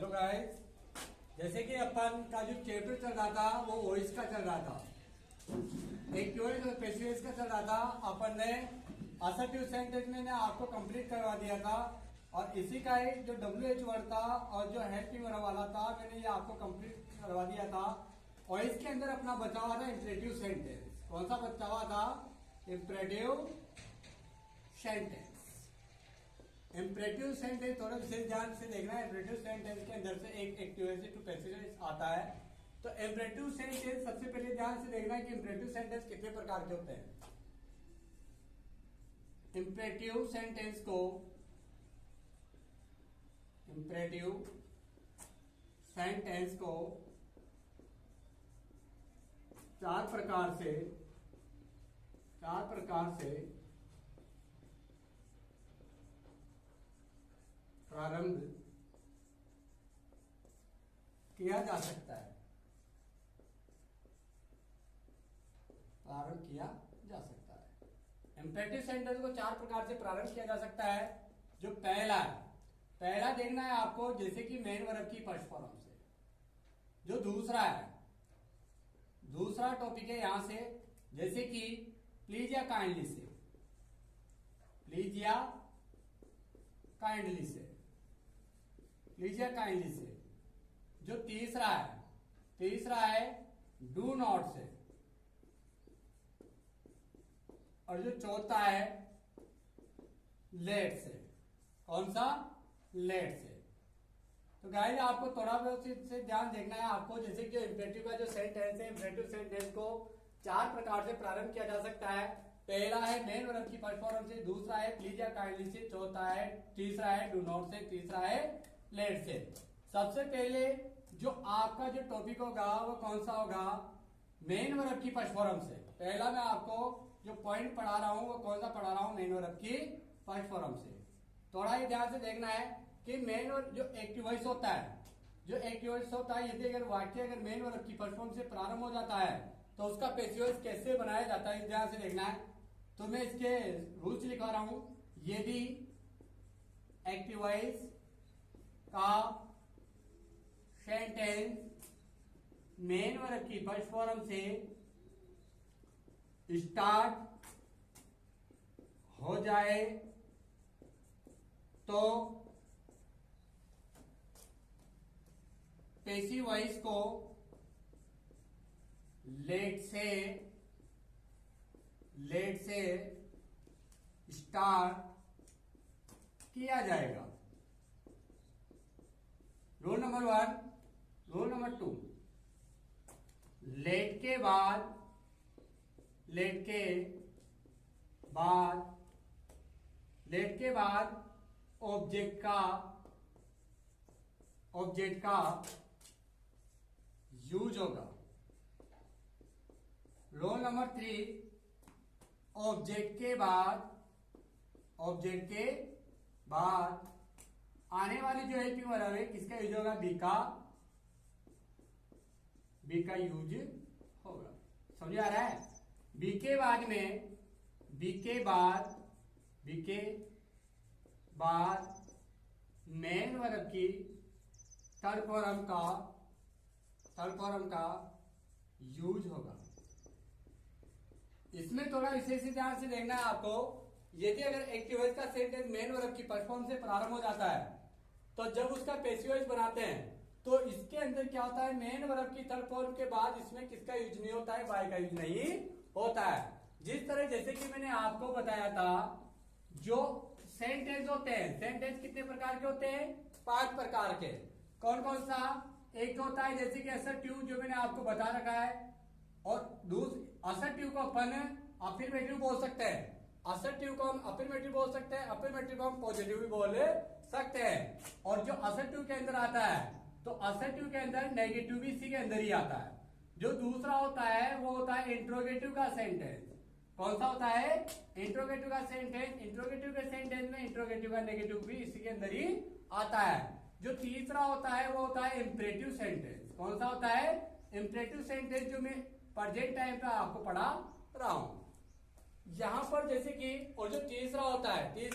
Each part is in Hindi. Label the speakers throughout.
Speaker 1: हेलो गाइस, जैसे कि अपन का जो चैप्टर चल रहा था वो वॉइस का चल रहा था, एक्टिव और पैसिव का चल रहा था। अपन ने असर्टिव सेंटेंस में आपको कंप्लीट करवा दिया था और इसी का एक जो WH वर्ड था और जो हेल्पिंग वाला था मैंने ये आपको कंप्लीट करवा दिया था। और इसके अंदर अपना बचा हुआ था इंपरेटिव सेंटेंस। कौन सा बचा हुआ था? Imperative sentence. इंपरेटिव सेंटेंस थोड़ा विशेष ध्यान से देखना है। इंपरेटिव सेंटेंस के अंदर से एक एक्टिव टू पैसिव आता है। तो इंपरेटिव सेंटेंस सबसे पहले ध्यान से देखना है कि इंपरेटिव सेंटेंस कितने प्रकार के होते हैं। इंपरेटिव सेंटेंस को चार प्रकार से प्रारंभ किया जा सकता है। इंपरेटिव सेंटेंस को चार प्रकार से प्रारंभ किया जा सकता है। जो पहला देखना है आपको, जैसे कि मेन वर्ब की फर्स्ट फॉर्म से। जो दूसरा टॉपिक है यहां से, जैसे कि प्लीज या काइंडली से। जो तीसरा है डू नॉट से। और जो चौथा है लेट से। कौन सा? लेट से। तो गाइस आपको थोड़ा बहुत से ध्यान देखना है आपको, जैसे कि इंपरेटिव का जो सेंटेंस है, इंपरेटिव सेंटेंस को चार प्रकार से प्रारंभ किया जा सकता है। पहला है मेन वर्ब की फर्स्ट फॉर्म से, दूसरा है प्लीज या काइंडली से, तीसरा है डू नॉट से, तीसरा है लेट से। सबसे पहले जो आपका जो टॉपिक होगा वो कौन सा होगा? मेन वर्ब की फर्स्ट फॉर्म से। पहला मैं आपको जो पॉइंट पढ़ा रहा हूं वो कौन सा पढ़ा रहा हूं? मेन वर्ब की फर्स्ट फॉर्म से। थोड़ा ही ध्यान से देखना है कि मेन वर्ब जो एक्टिव वॉइस होता है, यदि अगर वाक्य अगर मेन वर्ब की फर्स्ट फॉर्म से प्रारंभ हो जाता है तो उसका पैसिव वॉइस कैसे बनाया जाता है, ध्यान से देखना है। तो मैं इसके रूल्स लिखवा रहा हूं। यदि एक्टिव वॉइस का सेंटेंस मेन वर्ब की फर्स्ट फॉर्म से स्टार्ट हो जाए तो पैसिव वॉइस को लेट से स्टार्ट किया जाएगा। Rule number 1। Rule number 2, let के बाद ऑब्जेक्ट का यूज होगा। रूल नंबर 3, ऑब्जेक्ट के बाद आने वाली जो हेल्पिंग वर्ब है किसका यूज होगा? बी का यूज होगा। समझ आ रहा है? बी के बाद मेन वर्ब की थर्ड फॉर्म का यूज होगा। इसमें थोड़ा विशेष ध्यान से देखना है आपको। यदि अगर एक्टिव वॉइस का सेंटेंस मेन वर्ब की फर्स्ट फॉर्म से प्रारंभ हो जाता है तो जब उसका पैसिव वॉइस बनाते हैं तो इसके अंदर क्या होता है? मेन वर्ब की थर्ड फॉर्म के बाद इसमें किसका यूज नहीं होता है? बाय का यूज नहीं होता है। जिस तरह जैसे कि मैंने आपको बताया था, जो सेंटेंस होते हैं, सेंटेंस कितने प्रकार के होते हैं? 5 प्रकार के। कौन कौन सा? एक होता है जैसे कि असर्टिव, जो मैंने आपको बता रखा है। और असर्टिव को अपन अफर्मेटिव बोल सकते हैं, असर्टिव को हम अफर्मेटिव बोल सकते हैं, अफर्मेटिव को हम पॉजिटिव भी बोल सकते हैं। और जो असर्टिव के अंदर आता है तो असर्टिव के अंदर नेगेटिव भी इसी के अंदर ही आता है। जो दूसरा होता है वो होता है इंट्रोगेटिव का सेंटेंस। कौन सा होता है? इंट्रोगेटिव का सेंटेंस। इंट्रोगेटिव के सेंटेंस में इंट्रोगेटिव का नेगेटिव भी इसी के अंदर ही आता है। जो तीसरा होता है वो होता है इंपरेटिव सेंटेंस। कौन सा होता है? इंपरेटिव सेंटेंस, जो मैं प्रेजेंट टाइम पे आपको पढ़ा रहा हूं। यहां पर जैसे कि, और जो तीसरा होता है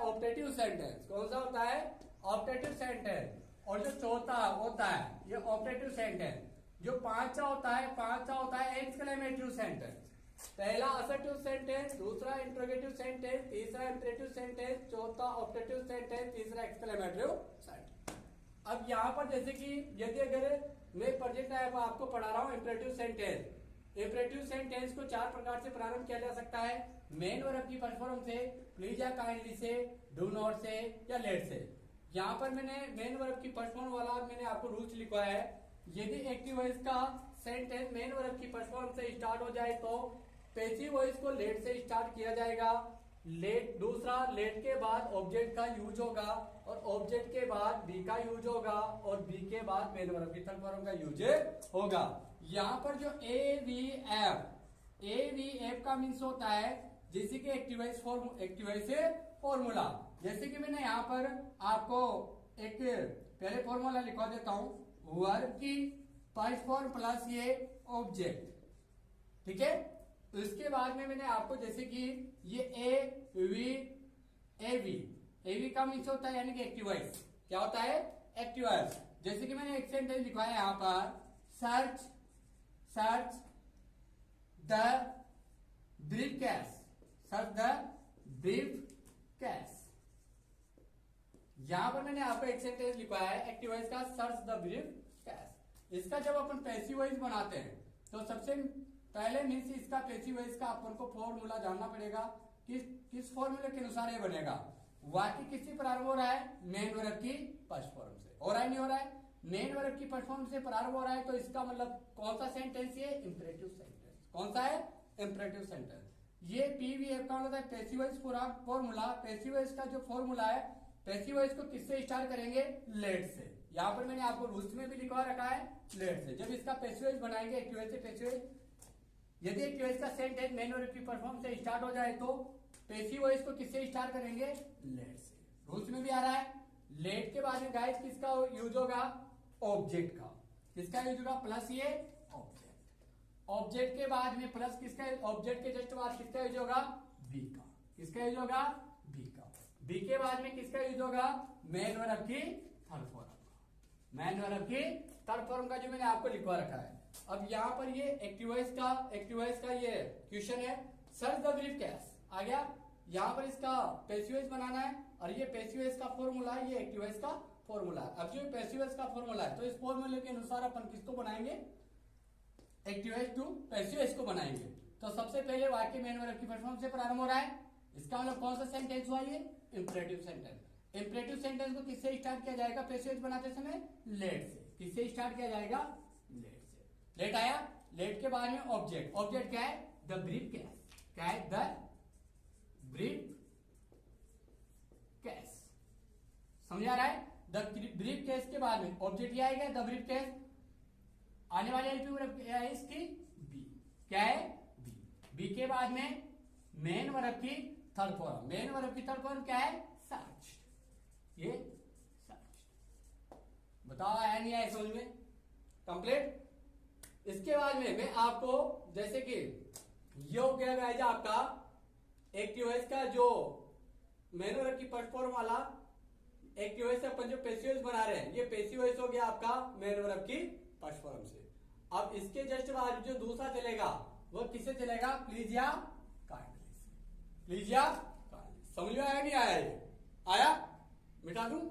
Speaker 1: ऑप्टेटिव सेंटेंस। कौन सा होता है? Optative sentence. और जो चौथा होता है ये ऑपरेटिव सेंटेंस। जो पांचवा होता है एक्सक्लेमेटरी सेंटेंस। पहला असर्टिव सेंटेंस, दूसरा इंट्रोगेटिव सेंटेंस, तीसरा इंपेरेटिव सेंटेंस, चौथा ऑपरेटिव सेंटेंस, तीसरा एक्सक्लेमेटरी सेंटेंस। अब यहाँ पर जैसे कि यदि अगर मैं प्रेजेंट टाइम आपको पढ़ा रहा हूँ इंपेरेटिव सेंटेंस। इंपेरेटिव सेंटेंस को चार प्रकार से प्रारंभ किया जा सकता है। मेन वर्ब की फर्स्ट फॉर्म से, प्लीज या काइंडली से, डू नॉट से या लेट से। यहाँ पर मैंने मेन वर्ब की फर्स्ट फॉर्म वाला मैंने आपको रूल्स लिखा है। यदि एक्टिव वॉइस का सेंटेंस मेन वर्ब की फर्स्ट फॉर्म से स्टार्ट हो जाए तो पैसिव वॉइस को लेट से स्टार्ट किया जाएगा। लेट, दूसरा लेट के बाद ऑब्जेक्ट का यूज होगा और ऑब्जेक्ट के बाद बी का यूज होगा और बी के बाद मेन वर्ब की थर्ड फॉर्म का यूज होगा। यहाँ पर जो ए वी एफ का मीन्स होता है जैसे कि एक्टिवाइज से फॉर्मूला। जैसे कि मैंने यहाँ पर आपको एक पहले फॉर्मूला लिखवा देता हूं, वर्ब की फर्स्ट फॉर्म प्लस ये ऑब्जेक्ट, ठीक है। तो इसके बाद में मैंने आपको जैसे कि ये एवी का मीन्स होता है यानी कि एक्टिवाइज। क्या होता है? एक्टिवाइज। जैसे कि मैंने एक सेंटेंस लिखवाया यहां पर, search the briefcase, search the briefcase. यहां पर मैंने आपको एक सेंटेंस लिखवाया है एक्टिवाइज का, सर्च द ब्रीफकेस। इसका जब अपन पैसिव वॉइस बनाते हैं तो सबसे पहले मीन्स इसका पैसिव वॉइस का अपन को फॉर्मूला जानना पड़ेगा। किस फॉर्मूले के अनुसार ये बनेगा? वाक्य किससे प्रारंभ हो रहा है? मेन वर्ब की फर्स्ट फॉर्म से। हो रहा है नहीं हो रहा है? मेन वर्ब की फर्स्ट फॉर्म से प्रारंभ हो रहा है तो इसका मतलब कौन सा सेंटेंस? ये इंपेरेटिव सेंटेंस। कौन सा है? Imperative sentence. ये पीवीएफ का मतलब पैसिव वॉइस पूरा फॉर्मूला। पैसिव वॉइस का जो फॉर्मूला है, पैसिव वॉइस को किससे स्टार्ट करेंगे? लेट से। यहाँ पर मैंने आपको रूल्स में भी लिखवा रखा है लेट से। जब इसका पैसिव वॉइस बनाएंगे एक्टिव से पैसिव, यदि एक्टिव का सेंटेंस मेन वर्ब की फर्स्ट से स्टार्ट हो जाए तो पैसिव वॉइस को किससे स्टार्ट करेंगे? लेट से। रूल्स में भी आ रहा है। लेट के बाद में गाइस किसका यूज होगा? ऑब्जेक्ट का। किसका यूज होगा? प्लस ये ऑब्जेक्ट। ऑब्जेक्ट के बाद में प्लस किसका? ऑब्जेक्ट के जस्ट बाद किसका यूज होगा? बी का। किसका यूज होगा? बी का। बी के बाद में किसका यूज होगा? मेन वर्ब की थर्ड फॉर्म का। मेन वर्ब की थर्ड फॉर्म का जो मैंने आपको लिखवा रखा है। अब यहाँ पर ये एक्टिवाइज का ये क्वेश्चन है, सर्च द ब्रीफकेस आ गया। यहाँ पर इसका पैसिव बनाना है और ये पैसिव का फॉर्मूला है, ये एक्टिवाइज का फॉर्मूला है। अब जो पैसिव का फॉर्मूला है तो इस फॉर्मूले के अनुसार अपन किसको बनाएंगे? एक्टिवाइज टू पैसिव को बनाएंगे। तो सबसे पहले वाक्य मेन वर्ब की फर्स्ट फॉर्म से प्रारंभ हो रहा है। इसका मतलब कौन सा सेंटेंस हुआ? ये इंपेरेटिव सेंटेंस। इंपेरेटिव सेंटेंस को किससे स्टार्ट किया जाएगा? पैसिव बनाते समय लेट से। किससे स्टार्ट किया जाएगा? लेट से। लेट आया। लेट के बाद में ऑब्जेक्ट। ऑब्जेक्ट क्या है? The briefcase. क्या है? The briefcase. समझ आ रहा है? द ब्रीफकेस के बाद में ऑब्जेक्ट ये आएगा द ब्रीफकेस। आने वाली एलपी वर्ब क्या है इसकी? बी। क्या है? बी। बी के बाद में मेन वर्ब की थर्ड फॉर्म। मेन वर्ब की थर्ड फॉर्म क्या है? सर्च। ये सर्च। बताओ आया नहीं आया समझ में? कंप्लीट। इसके बाद में मैं आपको जैसे कि ये हो गया गाइस आपका एक्टिव वॉइस का जो मेन वर्ब की फर्स्ट फॉर्म वाला एक्टिव वॉइस से अपन जो पैसिव वॉइस बना रहे हैं, ये पैसिव वॉइस हो गया आपका मेन वर्ब की फर्स्ट फॉर्म से। अब इसके जस्ट बाद जो दूसरा चलेगा वो किससे चलेगा? प्लीज या काइंडली से। प्लीज या काइंडली। समझ में आया नहीं आया? ये आया? मिटा दूं?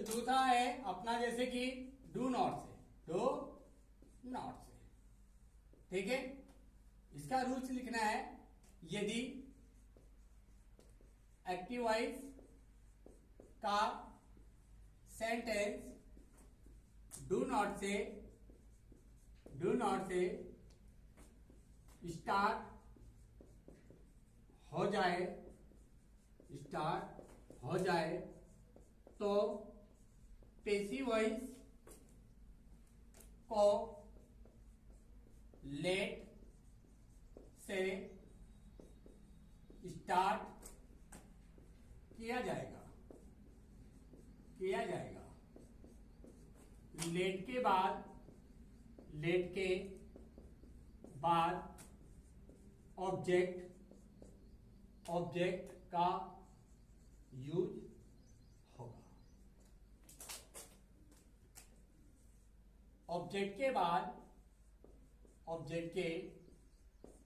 Speaker 1: दूसरा है अपना जैसे कि डू नॉट से। डू नॉट से, ठीक है। इसका रूल्स लिखना है, यदि एक्टिव वॉइस का सेंटेंस डू नॉट से स्टार्ट हो जाए तो पैसिव वॉइस को लेट से स्टार्ट किया जाएगा लेट के बाद ऑब्जेक्ट का यूज होगा। ऑब्जेक्ट के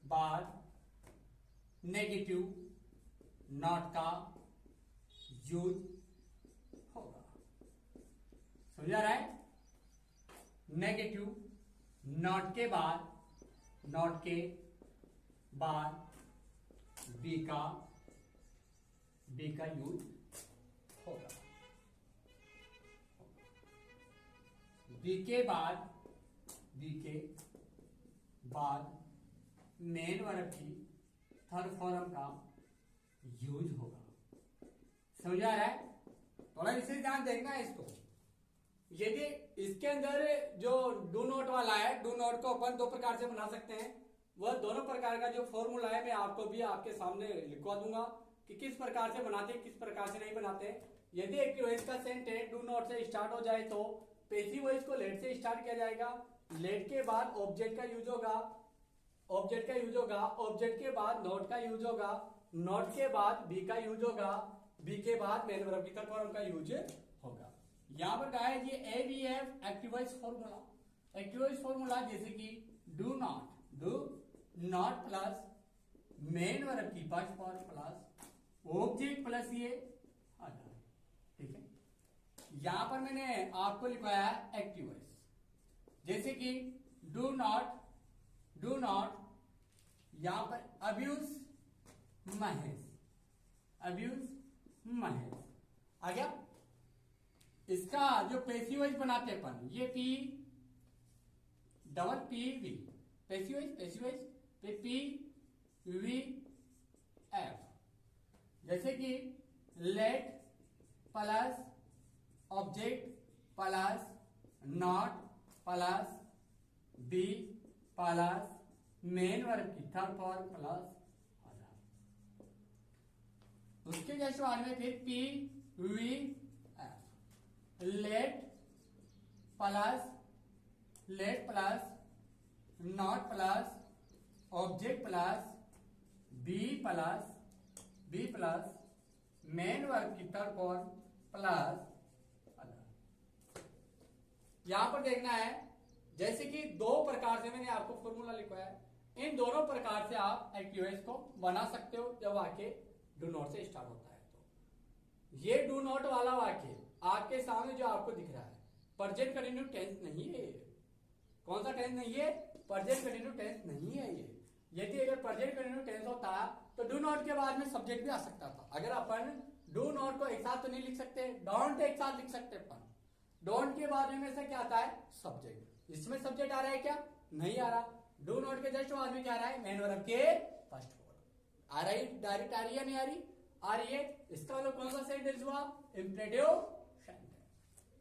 Speaker 1: बाद नेगेटिव नॉट का यूज होगा। समझा रहा है? नेगेटिव नॉट के बाद बी का यूज होगा। बी के बाद मेन वर्ब की थर्ड फॉर्म का यूज होगा। समझा रहा है? थोड़ा इसे ध्यान देखना है इसको। यदि इसके अंदर जो डू नॉट वाला है, डू नॉट को अपन दो प्रकार से बना सकते हैं। वह दोनों प्रकार का जो फॉर्मूला है मैं आपको भी आपके सामने लिखवा दूंगा कि किस प्रकार से बनाते हैं, किस प्रकार से नहीं बनाते। यदि एक वॉइस का सेंटेंस डू नॉट से स्टार्ट हो जाए तो पैसिव वॉइस को लेट से स्टार्ट किया जाएगा। लेट के बाद ऑब्जेक्ट का यूज होगा, ऑब्जेक्ट के बाद नॉट का यूज होगा, नॉट के बाद बी का यूज होगा, बी के बाद मेन वर्ब की थर्ड फॉर्म का यूज होगा। यहां पर कहा है ये एवीएफ एक्टिव वॉइस फॉर्मूला जैसे कि do not plus main verb की first form plus object plus ये आधार। ठीक है, यहां पर मैंने आपको लिखवाया है एक्टिव वॉइस, जैसे कि डू नॉट यहां पर अब्यूज महेश आ गया। इसका जो पैसिव वॉइस बनाते हैं अपन, ये P double P V passive voice पे पी वी एफ, जैसे कि let plus object plus not plus be plus main verb की थर्ड फॉर्म प्लस आधार। उसके जैसे बाद में फिर P V F, let plus not plus object plus be plus main verb की थर्ड फॉर्म प्लस आधार। यहां पर देखना है जैसे कि दो प्रकार से मैंने आपको फॉर्मूला लिखवाया है। इन दोनों प्रकार से आप एक्टिव वॉइस को बना सकते हो जब वाक्य डू नॉट से स्टार्ट होता है। तो ये डू नॉट वाला वाक्य आपके सामने जो आपको दिख रहा है प्रेजेंट कंटिन्यू टेंस नहीं है। कौन सा टेंस नहीं है? प्रेजेंट कंटिन्यू टेंस नहीं है ये। यदि अगर प्रेजेंट कंटिन्यू टेंस होता तो डू नॉट के बाद में सब्जेक्ट भी आ सकता था। अगर अपन डू नॉट को एक साथ तो नहीं लिख सकते, डोंट एक साथ लिख सकते अपन। डोंट के बाद में से क्या आता है? सब्जेक्ट। इसमें सब्जेक्ट आ रहा है क्या? नहीं आ रहा। डू नॉट के जस्ट बाद में क्या आ रहा है? मेन वर्ब के फर्स्ट फॉर्म आ रही, डायरेक्ट आ रही है नहीं आ रही? आ रही है। इसका मतलब कौन सा सेंटेंस हुआ? Imperative sentence.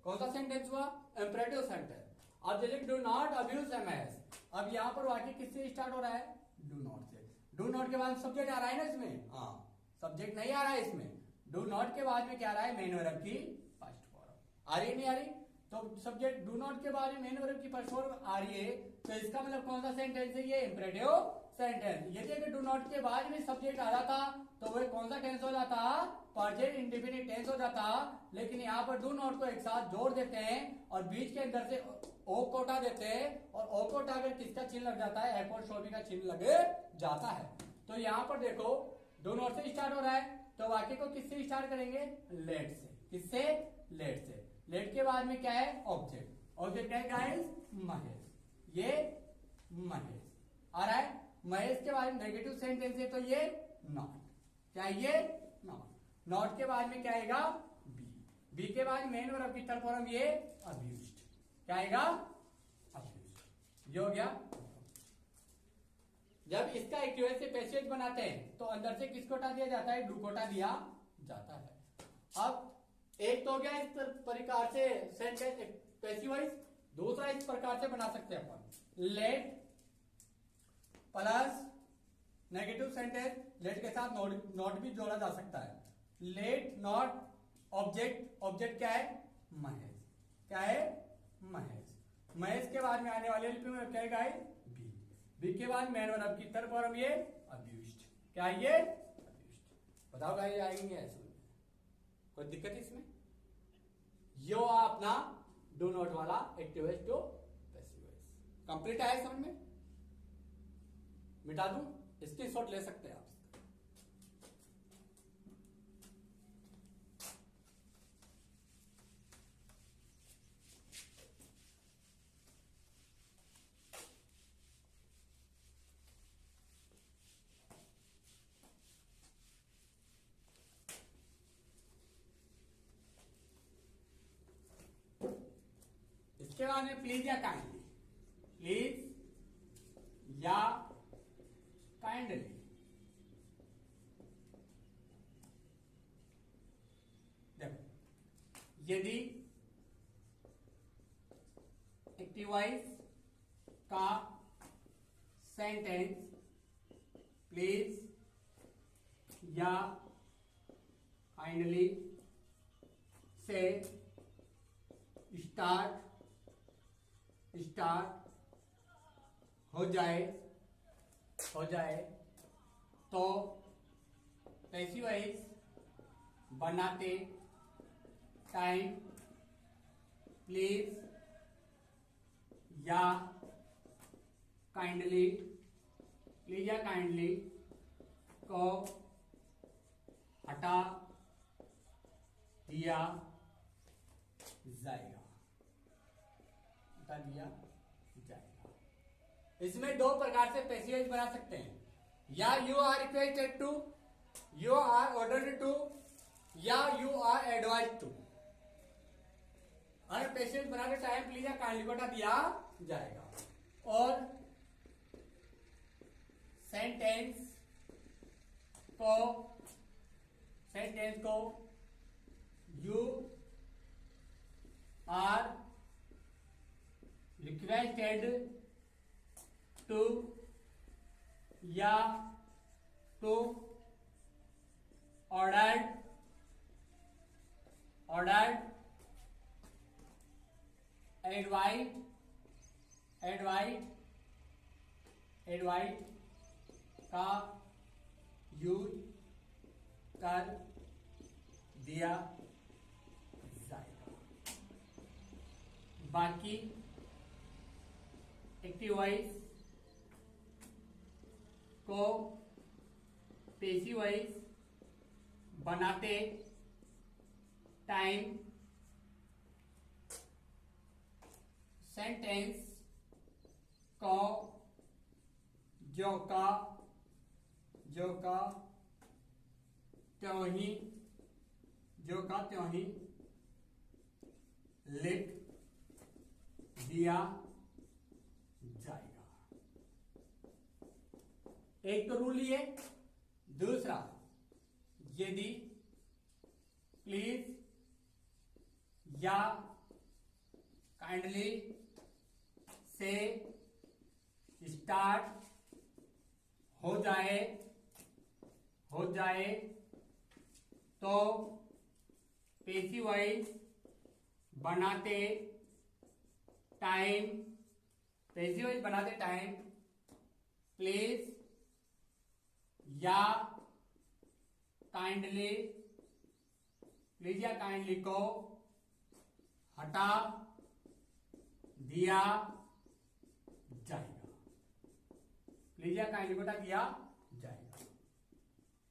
Speaker 1: कौन सा सेंटेंस हुआ? Imperative sentence. अब जैसे डू नॉट अब्यूज एमएस, अब यहां पर वाक्य किससे स्टार्ट हो रहा है? डू नॉट से। डू नॉट के बाद सब्जेक्ट आ रहा है ना इसमें? हाँ, सब्जेक्ट नहीं आ रहा है इसमें। डू नॉट के बाद में क्या आ रहा है? मेन वर्ब की फर्स्ट फॉर्म आ रही है नहीं आ रही? तो सब्जेक्ट डू नॉट के बाद में मेन वर्ब की फर्स्ट फॉर्म आ रही है, तो इसका मतलब कौन सा सेंटेंस है? ये इंपेरेटिव सेंटेंस। यदि अगर डू नॉट के बाद में सब्जेक्ट आ जाता तो वह कौन सा टेंस हो जाता? प्रेजेंट इंडेफिनिट टेंस हो जाता। लेकिन यहाँ पर डू नॉट को एक साथ जोड़ देते हैं और बीच के अंदर से ओ को हटा देते हैं, और ओ को हटाकर किसका चिन्ह लग जाता है? एफ और शोभी का चिन्ह लग जाता है। तो यहाँ पर देखो डू नॉट से स्टार्ट हो रहा है, तो वाक्य को किससे स्टार्ट करेंगे? लेट से। किससे? लेट से। लेट के बाद में क्या है? ऑब्जेक्ट। ऑब्जेक्ट है गाइस महेश। ये महेश आ रहा है। महेश के बाद में नेगेटिव सेंटेंस है तो ये नॉट। क्या है ये? नॉट। नॉट के बाद में क्या आएगा? बी। बी के बाद मेन वर्ब की थर्ड फॉर्म ये अब्यूज्ड। क्या आएगा? अब्यूज्ड। ये हो गया। जब इसका एक्टिव वॉइस से पैसेज बनाते हैं तो अंदर से किसको हटा दिया जाता है? डू को हटा दिया जाता है। अब एक तो हो गया इस प्रकार से सेंटेंस पैसिव वॉइस। दूसरा इस प्रकार से बना सकते हैं अपन, let plus negative sentence let के साथ नॉट भी जोड़ा जा सकता है। लेट नॉट ऑब्जेक्ट, ऑब्जेक्ट क्या है? महेश। क्या है? महेश। महेश के बाद में आने वाले एलपी क्या है? बी। बी के बाद मैन वर्ब की थर्ड फॉर्म ये अब्यूज्ड। क्या है ये? अब्यूज्ड। बताओ गाइस आएंगे ऐसे में कोई दिक्कत इसमें? यो अपना डू नॉट वाला active voice to passive voice complete है समझ में? मिटा दूं? स्क्रीनशॉट ले सकते हैं आप। इसके बाद में प्लीज या काइंडली, प्लीज या काइंडली। देखो यदि एक्टिव वॉइस का सेंटेंस प्लीज या काइंडली से स्टार्ट हो जाए तो पैसिव वॉइस बनाते टाइम प्लीज या काइंडली, प्लीज या काइंडली को हटा दिया जाएगा, हटा दिया जाएगा। इसमें दो प्रकार से पैसिव वॉइस बना सकते हैं, या you are requested to, you are ordered to, या यू आर एडवाइज टू। अगर पैसिव वॉइस बनाते टाइम प्लीज या काइंडली को हटा दिया जाएगा। और सेंटेंस को यू आर रिक्वेस्टेड टू या टू ऑर्डर्ड एडवाइड का यूज कर दिया जाएगा। बाकी एक्टिव वॉइस को पैसिव वॉइस बनाते टाइम सेंटेंस को जो का त्यों ही लिख दिया जाएगा। एक तो रूल ये। दूसरा, यदि प्लीज या काइंडली से स्टार्ट हो जाए तो पैसिव वॉइस बनाते टाइम प्लीज या काइंडली को हटा दिया जाएगा। प्लीज या काइंडली को हटा दिया जाएगा।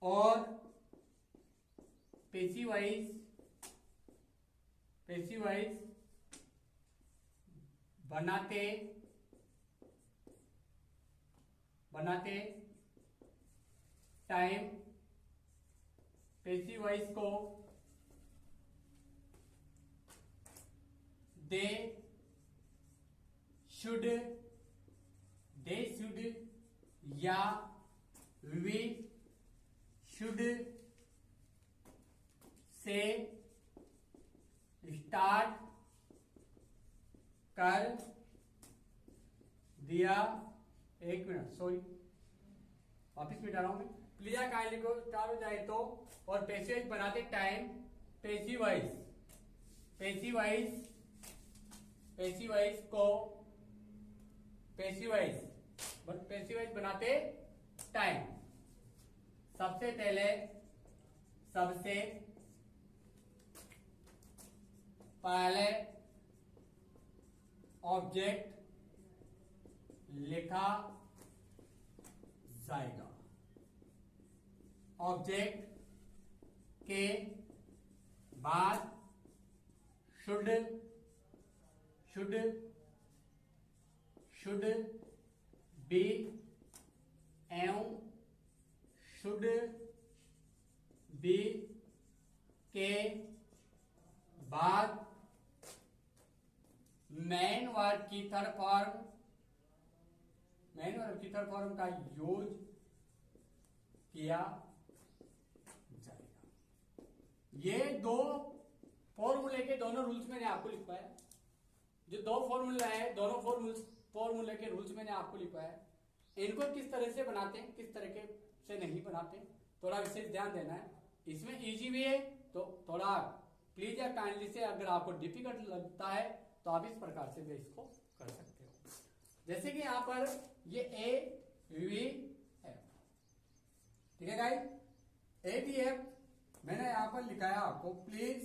Speaker 1: और पैसिव वॉइस बनाते टाइम पैसिव वॉइस को दे शुड या वी शुड से स्टार्ट कर दिया। एक मिनट, सॉरी, वापिस मिटा रहा हूं मैं। प्लीज काइंडली को स्टार्ट हो जाए तो, और पैसिव बनाते टाइम पैसिव वॉइस को पैसिव वॉइस बनाते टाइम सबसे पहले ऑब्जेक्ट लिखा जाएगा। ऑब्जेक्ट के बाद शुड बी एवं शुड बी के बाद मेन वर्ब की थर्ड फॉर्म का यूज किया जाएगा। ये दो फॉर्मूले के दोनों रूल्स मैंने आपको लिखवाया। जो दो फॉर्मूला है, दोनों फॉर्मूले के रूल्स मैंने आपको लिखवाया। इनको किस तरह से बनाते हैं, किस तरीके से नहीं बनाते, थोड़ा विशेष ध्यान देना है। इसमें इजी भी है, तो थोड़ा प्लीज या काइंडली से अगर आपको डिफिकल्ट लगता है तो आप इस प्रकार से भी इसको कर सकते हो। जैसे कि यहां पर ये ए वी एफ, ठीक है गाइस, ए वी एफ मैंने यहां पर लिखा है आपको प्लीज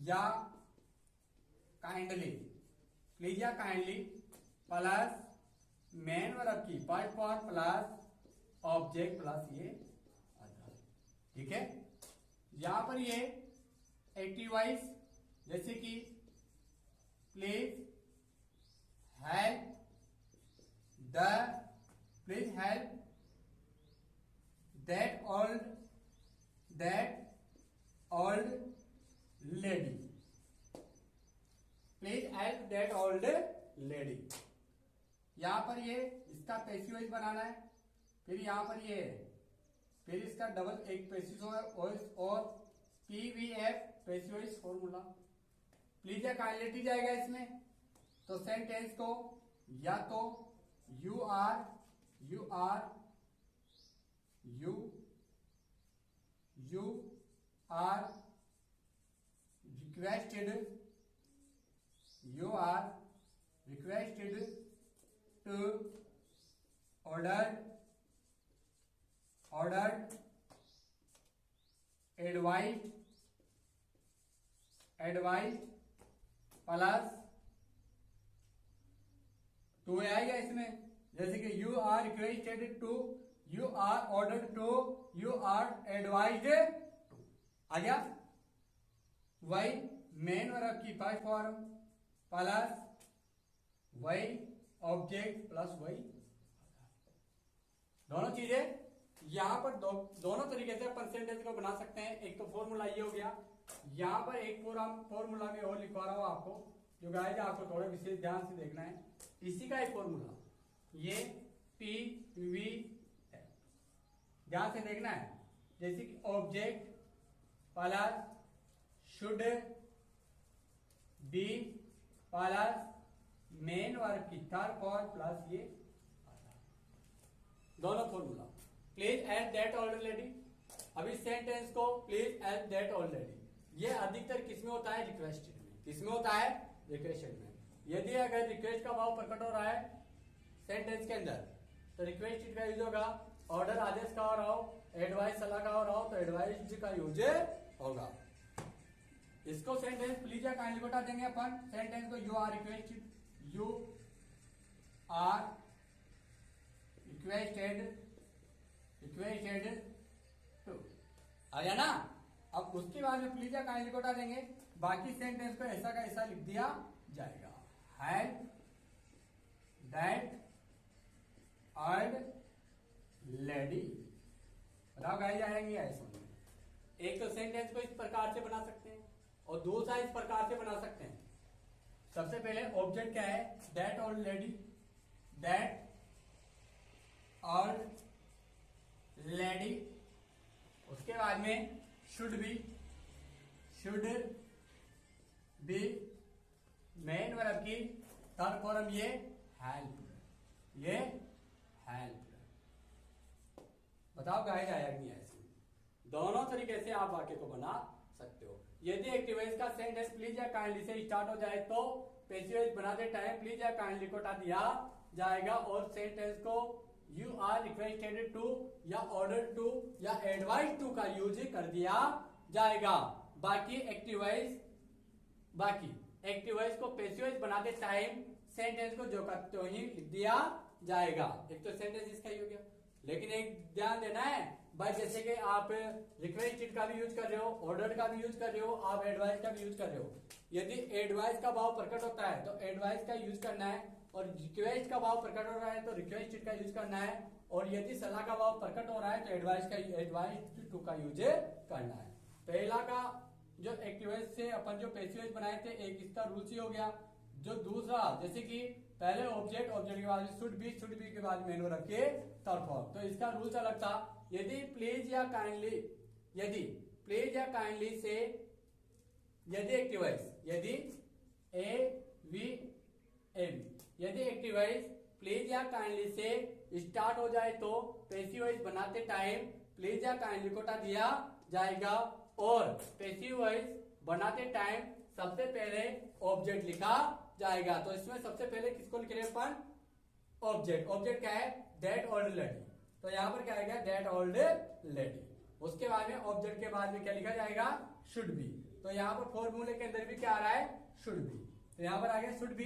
Speaker 1: या काइंडली प्लस मेन वर्ब की first form plus object plus ये अदर, ठीक है। यहां पर ये एक्टिव वॉइस जैसे कि please help that old lady, please help that old lady. यहां पर ये इसका पैसिव वॉइस बनाना है, फिर यहां पर ये फिर इसका डबल एक पैसिव वॉइस और PVF passive voice formula. Please या काइंडली जाएगा इसमें, तो सेंटेंस को या तो you are requested to ordered advised plus to आएगा इसमें। जैसे कि you are requested to, you are ordered to, you are advised to आ गया। वही मेन वर्ब की फर्स्ट फॉर्म प्लस वही ऑब्जेक्ट प्लस वही, दोनों चीजें यहां पर दोनों तरीके से अपन सेंटेंस को बना सकते हैं। एक तो फॉर्मूला ये हो गया, यहां पर एक फॉर्मूला में और लिखवा रहा हूं आपको, जो गाइस आपको थोड़ा विशेष ध्यान से देखना है। इसी का एक फॉर्मूला ये पी वी एफ, ध्यान से देखना है। जैसे कि object plus should be plus main verb की थर्ड फॉर्म प्लस ये दोनों formula. Please at that old lady, अभी सेंटेंस को please at that old lady, ये अधिकतर किसमें होता है, रिक्वेस्टेड में। किसमें होता है, रिक्वेस्टेड में। यदि अगर रिक्वेस्ट का भाव प्रकट हो रहा है सेंटेंस के अंदर, तो रिक्वेस्टेड का यूज होगा। ऑर्डर आदेश का हो रहा हो, एडवाइस सलाह का हो रहा हो, तो एडवाइस का यूज होगा। इसको सेंटेंस प्लीज या काइंडली बता देंगे अपन। सेंटेंस को यू आर रिक्वेस्टेड टू आ गया ना। अब उसके बाद में प्लीज या काइंडली बता देंगे, बाकी सेंटेंस को ऐसा का ऐसा लिख दिया जाएगा। हेल्प दैट ओल्ड लेडी, बताओ गाइस आएंगे ऐसा। एक तो सेंटेंस को इस प्रकार से बना सकते हैं और दूसरा इस प्रकार से बना सकते हैं। सबसे पहले ऑब्जेक्ट क्या है, that old lady, that old lady. उसके बाद में शुड बी मेन वर्ब की थर्ड फॉर्म ये हेल्प। बताओ गाइड आया कि नहीं आया इसमें। दोनों तरीके से आप वाक्य को बना सकते हो। यदि एक्टिव वॉइस का सेंटेंस प्लीज या काइंडली से स्टार्ट हो जाए तो पैसिव वॉइस बनाते टाइम प्लीज या काइंडली को हटा दिया जाएगा और सेंटेंस को यू आर रिक्वेस्टेड टू या ऑर्डर टू या एडवाइस टू का यूज कर दिया जाएगा। बाकी एक्टिव वॉइस को पैसिव वॉइस बनाते टाइम सेंटेंस को जो का तो ही लिख दिया जाएगा। एक तो सेंटेंस इसका ही हो गया, लेकिन एक ध्यान देना है भाई, जैसे कि आप रिक्वेस्टेड का भी यूज कर रहे हो, ऑर्डर का भी यूज कर रहे हो, आप एडवाइस का भी यूज कर रहे हो। यदि एडवाइस का भाव प्रकट होता है तो एडवाइस का यूज करना है, और रिक्वेस्ट का भाव प्रकट हो रहा है तो रिक्वेस्टेड का यूज करना है, और यदि सलाह का भाव प्रकट हो रहा है तो एडवाइस टू का यूज करना है। पहला का जो एक्टिव वॉइस से अपन जो पैसिव वॉइस बनाए थे, एक इसका रूल्स ही हो गया। जो दूसरा, जैसे कि पहले ऑब्जेक्ट के बाद शुड बी के बाद मेन वर्ब के थर्ड फॉर्म, तो इसका रूल्स अलग था। यदि प्लीज या काइंडली से यदि एक्टिव वॉइस यदि एक्टिव वॉइस प्लीज या काइंडली से स्टार्ट हो जाए तो पैसिव वॉइस बनाते टाइम प्लीज या काइंडली को हटा दिया जाएगा, और पैसिव वॉइस बनाते टाइम सबसे पहले ऑब्जेक्ट लिखा जाएगा। तो इसमें सबसे पहले किसको लिख रहे हैं अपन? ऑब्जेक्ट क्या है? That old lady. तो यहाँ पर क्या आएगा? That old lady. उसके बाद में ऑब्जेक्ट के बाद में क्या लिखा जाएगा? Should be. तो यहाँ पर फॉर्मूले के अंदर भी क्या आ रहा है? Should be. तो यहाँ पर आ गया शुड बी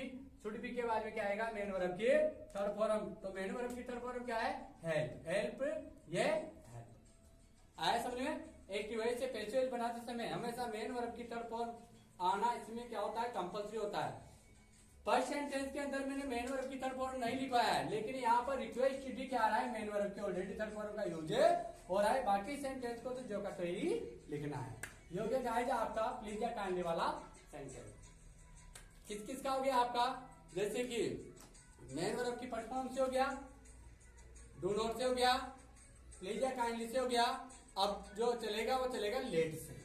Speaker 1: के बाद में क्या आएगा? मेन वर्ब की थर्ड फॉर्म। तो मेन वर्ब की थर्ड फॉर्म क्या है? हेल्प। ये हेल्प आया समझ में? एक्टिव वॉइस से पैसिव वॉइस बनाते समय हमेशा मेन वर्ब की थर्ड फॉर्म आना इसमें क्या होता है? कंपल्सरी होता है। फर्स्ट सेंटेंस के अंदर मैंने मेन वर्ब की थर्ड फॉर्म नहीं लिखवाया है, लेकिन यहाँ पर रिक्वेस्ट भी क्या आ रहा है? मेन वर्ब के ऑलरेडी थर्ड फॉर्म का यूज हो रहा है। बाकी सेंटेंस को तो जो का तो ही लिखना है। ये हो गया गाइस आपका प्लीज या काइंडली वाला सेंटेंस। किस का हो गया आपका? जैसे कि मेन वर्ब की फर्स्ट फॉर्म से हो गया, डू नॉट से हो गया, प्लीज या काइंडली से हो गया। अब जो चलेगा वो चलेगा लेट से।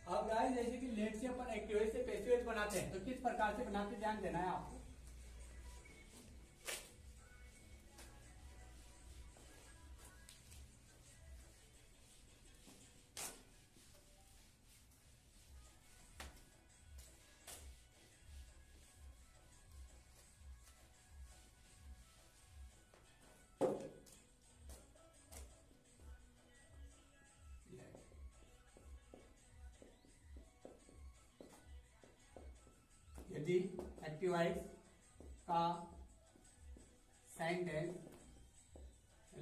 Speaker 1: अब गाइस जैसे कि लेट से अपन एक्टिव वॉइस से पैसिव वॉइस बनाते हैं, तो किस प्रकार से बनाते हैं ध्यान देना है आपको। यदि एक्टिव वॉइस का सेंटेंस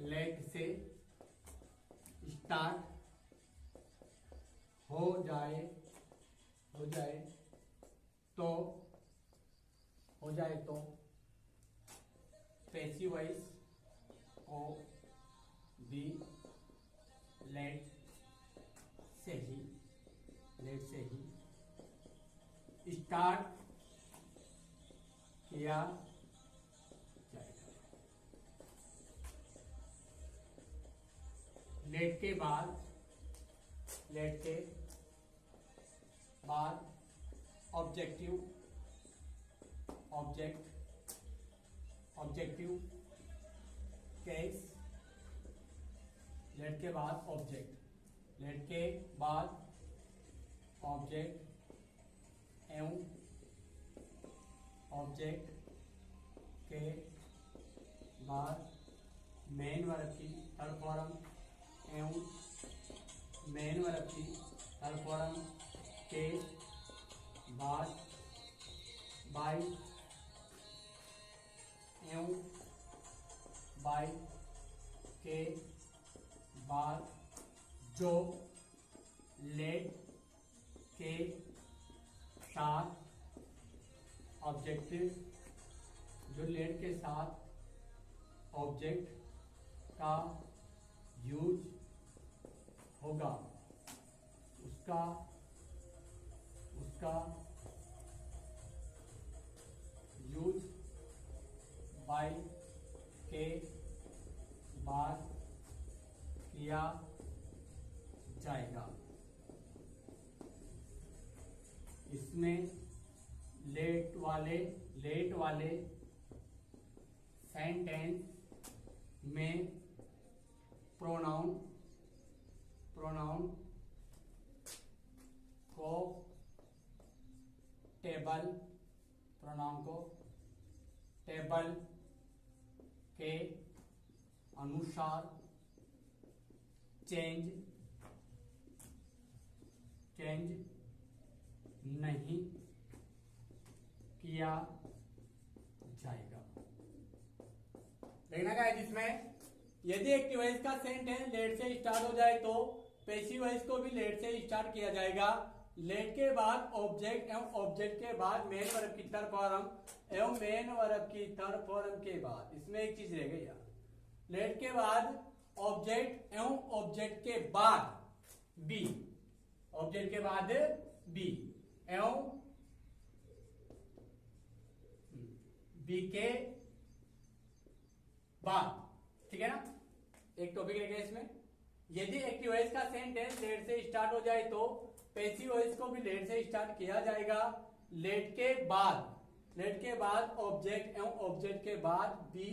Speaker 1: लेट से स्टार्ट हो जाए तो पैसिव वॉइस को भी लेट से ही स्टार्ट किया जाएगा। लेट के बाद ऑब्जेक्टिव केस। लेट के बाद ऑब्जेक्ट एवं ऑब्जेक्ट के बाद मेन वर्ब की थर्ड फॉर्म एवं मेन वर्ब की थर्ड फॉर्म के बाद बाय एवं बाय के बाद जो लेट के साथ ऑब्जेक्टिव जो लेट के साथ ऑब्जेक्ट का यूज होगा उसका यूज बाय के बाद किया जाएगा। इसमें लेट वाले सेंटेंस में प्रोनाउन प्रोनाउन को टेबल, प्रोनाउन को टेबल के अनुसार चेंज नहीं किया जाएगा। देखना क्या है जिसमें यदि एक्टिव वॉइस का सेंटेंस लेट से स्टार्ट हो जाए तो पैसिव वॉइस को भी लेट से स्टार्ट किया जाएगा। लेट के बाद ऑब्जेक्ट एवं ऑब्जेक्ट के बाद मेन वर्ब की थर्ड फॉर्म एवं मेन वर्ब की थर्ड फॉर्म के बाद इसमें एक चीज रह गई यार, लेट के बाद ऑब्जेक्ट एवं ऑब्जेक्ट के बाद बी, ऑब्जेक्ट के बाद बी एवं बी के बाद, ठीक है ना। एक टॉपिक रहेगा इसमें, यदि एक्टिव वॉइस का सेंटेंस लेट से स्टार्ट हो जाए तो पैसिव वॉइस को भी लेट से स्टार्ट किया जाएगा। लेट के बाद ऑब्जेक्ट एवं ऑब्जेक्ट के बाद बी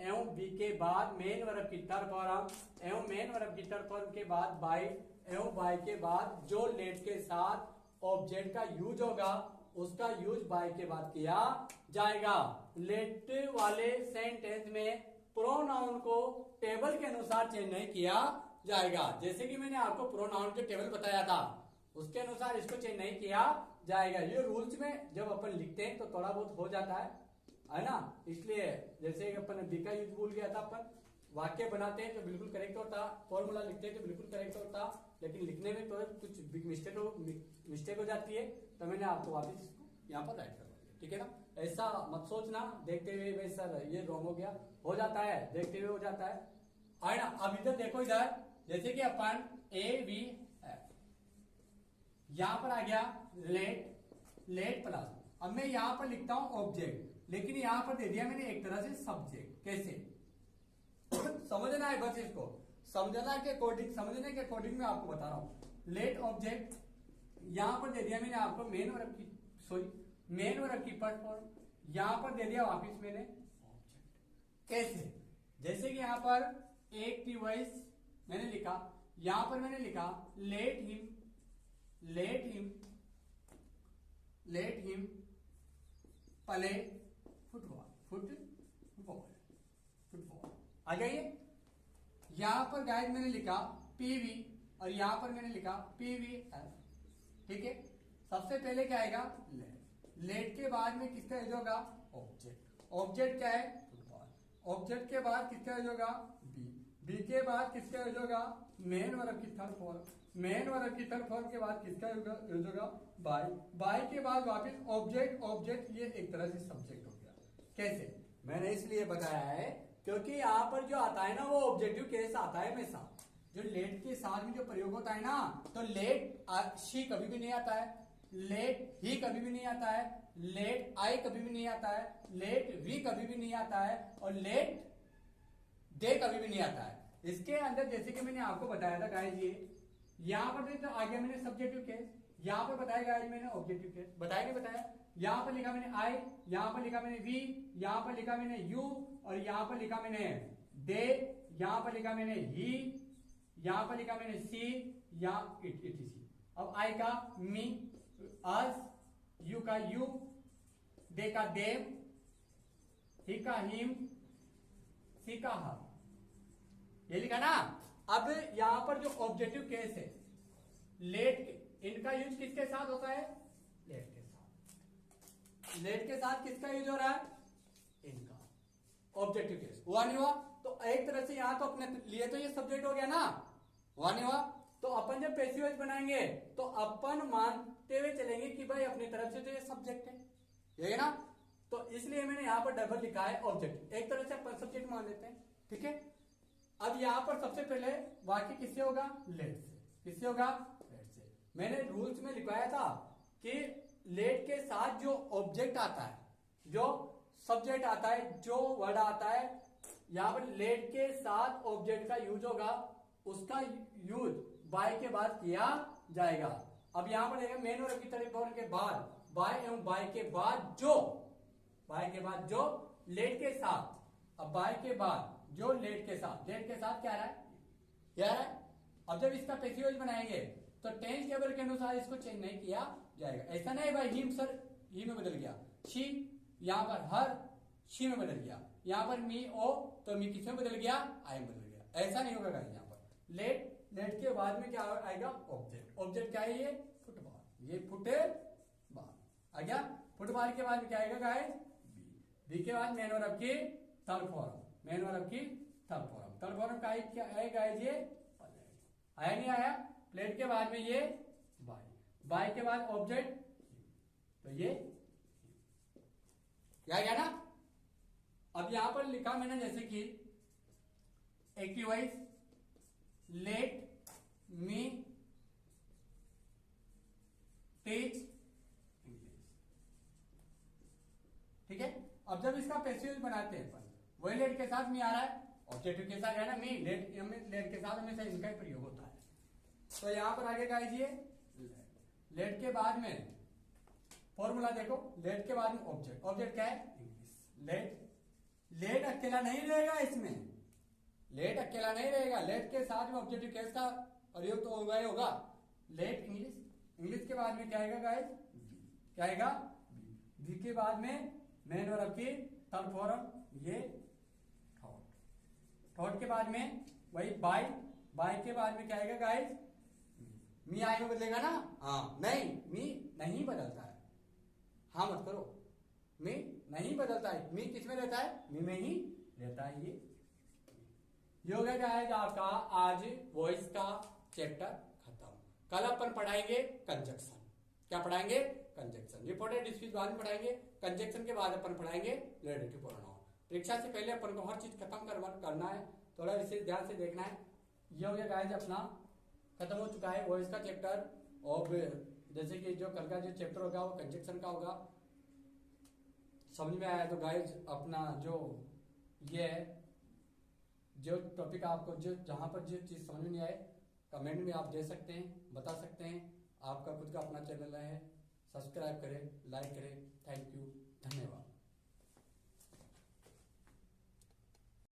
Speaker 1: एवं बी के बाद मेन वर्ब की थर्ड फॉर्म एवं मेन वर्ब की थर्ड फॉर्म के बाद बाय एवं बाय के बाद जो लेट के साथ ऑब्जेक्ट का यूज होगा उसका यूज बाय के बाद किया जाएगा। लेट वाले सेंटेंस में प्रोनाउन को टेबल के अनुसार चेंज नहीं किया जाएगा। जैसे कि मैंने आपको प्रोनाउन के टेबल बताया था उसके अनुसार इसको चेंज नहीं किया जाएगा। ये रूल्स में जब अपन लिखते हैं तो थोड़ा बहुत हो जाता है ना। इसलिए जैसे अपन बी का यूज भूल गया था, अपन वाक्य बनाते हैं तो बिल्कुल करेक्ट होता, फॉर्मूला लिखते हैं तो बिल्कुल करेक्ट होता, लेकिन लिखने में तो कुछ बिग मिस्टेक हो जाती है, तो मैंने आपको वापस इसको यहाँ पर राइट करवा दिया, ठीक है ना। ऐसा मत सोचना देखते हुए भाई सर ये रॉन्ग हो गया, हो जाता है, देखते हुए हो जाता है ना। अब इधर देखो, इधर जैसे कि अपन ए बी यहां पर आ गया लेट प्लस, अब मैं यहां पर लिखता हूं ऑब्जेक्ट, लेकिन यहां पर दे दिया मैंने एक तरह से सब्जेक्ट। कैसे समझना है, बस इसको समझने के अकॉर्डिंग मैं आपको बता रहा हूं। लेट ऑब्जेक्ट यहां पर दे दिया मैंने आपको मेन वर्ब की फर्स्ट फॉर्म, यहां पर दे दिया वापिस मैंने ऑब्जेक्ट। कैसे, जैसे कि यहां पर एक डिवाइस मैंने लिखा, यहां पर मैंने लिखा लेट हिम प्ले फुटबॉल आ जाइए। यहां पर गाइस मैंने लिखा पीवी और यहां पर मैंने लिखा पीवीएफ, ठीक है। सबसे पहले क्या आएगा लेट के बाद में किसका यूज होगा ऑब्जेक्ट क्या है फुटबॉल, ऑब्जेक्ट के बाद किसका यूज होगा बी के बाद किसका यूज होगा मेन वर्ब की थर्ड फॉर्म, मेन वर्ब की थर्ड फॉर्म के बाद किसका यूज होगा बाय के बाद वापस ऑब्जेक्ट, ये एक तरह से सब्जेक्ट हो गया। कैसे, मैंने इसलिए बताया है क्योंकि यहाँ पर जो आता है ना वो ऑब्जेक्टिव केस आता है हमेशा। जो लेट के साथ में जो प्रयोग होता है ना, तो लेट शी कभी भी नहीं आता है, लेट ही कभी भी नहीं आता है, लेट आई कभी भी नहीं आता है, लेट वी कभी भी नहीं आता है और लेट दे कभी भी नहीं आता है। इसके अंदर जैसे कि मैंने आपको बताया था गाइस, ये यहां पर तो आ गया मैंने सब्जेक्टिव केस, यहां पर बताया गाइस मैंने ऑब्जेक्टिव केस, बताया नहीं बताया। यहां पर लिखा मैंने आई, यहां पर लिखा मैंने वी, यहां पर लिखा मैंने यू और यहां पर लिखा मैंने दे, यहां पर लिखा मैंने ही, यहां पर लिखा मैंने सी या इट। अब आई का मी, अस, यू का यू, दे का देम, ही का हिम, सी का हम, ये लिखा ना। अब यहां पर जो ऑब्जेक्टिव केस है लेट, इनका यूज किसके साथ होता है लेट के साथ, लेट के साथ किसका यूज हो रहा है इनका ऑब्जेक्टिव केस। हुआ नहीं हुआ, तो एक तरह से यहां तो अपने लिए तो ये सब्जेक्ट हो गया ना, हुआ नहीं हुआ। तो अपन जब पैसिव वॉइस बनाएंगे तो अपन मानते हुए चलेंगे कि भाई अपनी तरफ से तो ये सब्जेक्ट है, ये ना। तो इसलिए मैंने यहां पर डबल लिखा है ऑब्जेक्ट, एक तरह से अपन सब्जेक्ट मान लेते हैं, ठीक है। अब यहां पर सबसे पहले वाक्य किससे होगा लेट से, किससे होगा लेट से। मैंने रूल्स में लिखवाया था कि लेट के साथ जो ऑब्जेक्ट आता है, जो सब्जेक्ट आता है, जो वर्ड आता है, यहां पर लेट के साथ ऑब्जेक्ट का यूज होगा, उसका यूज बाय के बाद किया जाएगा। अब यहां पर देखिए मेन वर्ब की तरफ होने के बाद बाय एवं बाय के बाद जो लेट के साथ, अब बाय के बाद जो लेट के साथ क्या रहा है अब जब इसका पैसिव वॉइस बनाएंगे तो टेंस टेबल के अनुसार इसको चेंज नहीं किया जाएगा। ऐसा नहीं भाई हिम सर ही में बदल गया, शी यहाँ पर हर शी में बदल गया, यहाँ पर मी ओ तो मी किस में बदल गया, आई में बदल गया, ऐसा नहीं होगा गाइस। यहाँ पर लेट के बाद में क्या आएगा, ऑब्जेक्ट। ऑब्जेक्ट क्या है, ये फुटबॉल, ये फुटबॉल आ गया। फुटबॉल के बाद में क्या आएगा गाइस, बी के बाद मेन वर्ब की थर्ड फॉर्म, मेन वर्ब की थर्ड फॉर्म। थर्ड फॉर्म का क्या है गाइस, ये आया नहीं आया। प्लेट के बाद में ये बाय, बाय के बाद ऑब्जेक्ट तो ये क्या गया ना। अब यहां पर लिखा मैंने जैसे कि active voice let me teach English, ठीक है। अब जब इसका पैसिव बनाते हैं अपन, वही लेट के साथ मी आ रहा है, ऑब्जेक्टिव के साथ है ना मी, लेट के साथ हमेशा इनका ही प्रयोग होता है। तो यहां पर आगे गाइस ये लेट के बाद में फॉर्मूला देखो, लेट के बाद में ऑब्जेक्ट, ऑब्जेक्ट क्या है, इंग्लिश। लेट अकेला नहीं रहेगा इसमें, लेट अकेला नहीं रहेगा, लेट के साथ में ऑब्जेक्टिव केस का प्रयोग तो होगा ही होगा। लेट इंग्लिश, इंग्लिश के बाद में क्या आएगा गाइस, क्या आएगा, बी के बाद में मेन वर्ब की थर्ड फॉर्म ये थॉट, थॉट के बाद में वही बाय, बाय के बाद में क्या आएगा गाइस, मी आई में बदलेगा ना, हाँ नहीं मी नहीं बदलता है, हाँ मत करो, मी नहीं बदलता है, मी किस में रहता है, मी में ही रहता है। ये हो गया गाइस आपका आज वॉइस का चैप्टर खत्म। कल अपन पढ़ाएंगे कंजक्शन, क्या पढ़ाएंगे, कंजक्शन। रिपोर्टेड स्पीच बाद में पढ़ाएंगे, कंजक्शन के बाद अपन पढ़ाएंगे रिलेटिव प्रोनाउन। परीक्षा से पहले अपन को हर चीज खत्म करना है, थोड़ा इसे ध्यान से देखना है। ये हो गया गाइस अपना खत्म हो चुका है वॉइस का चैप्टर। और जैसे कि जो कल का जो चैप्टर होगा वो कंजक्शन का होगा। समझ में आया तो गाइस अपना जो ये जो टॉपिक आपको जो जहां पर जो चीज समझ में नहीं आए कमेंट में आप दे सकते हैं, बता सकते हैं। आपका खुद का अपना चैनल है, सब्सक्राइब करें, लाइक करें। थैंक यू, धन्यवाद।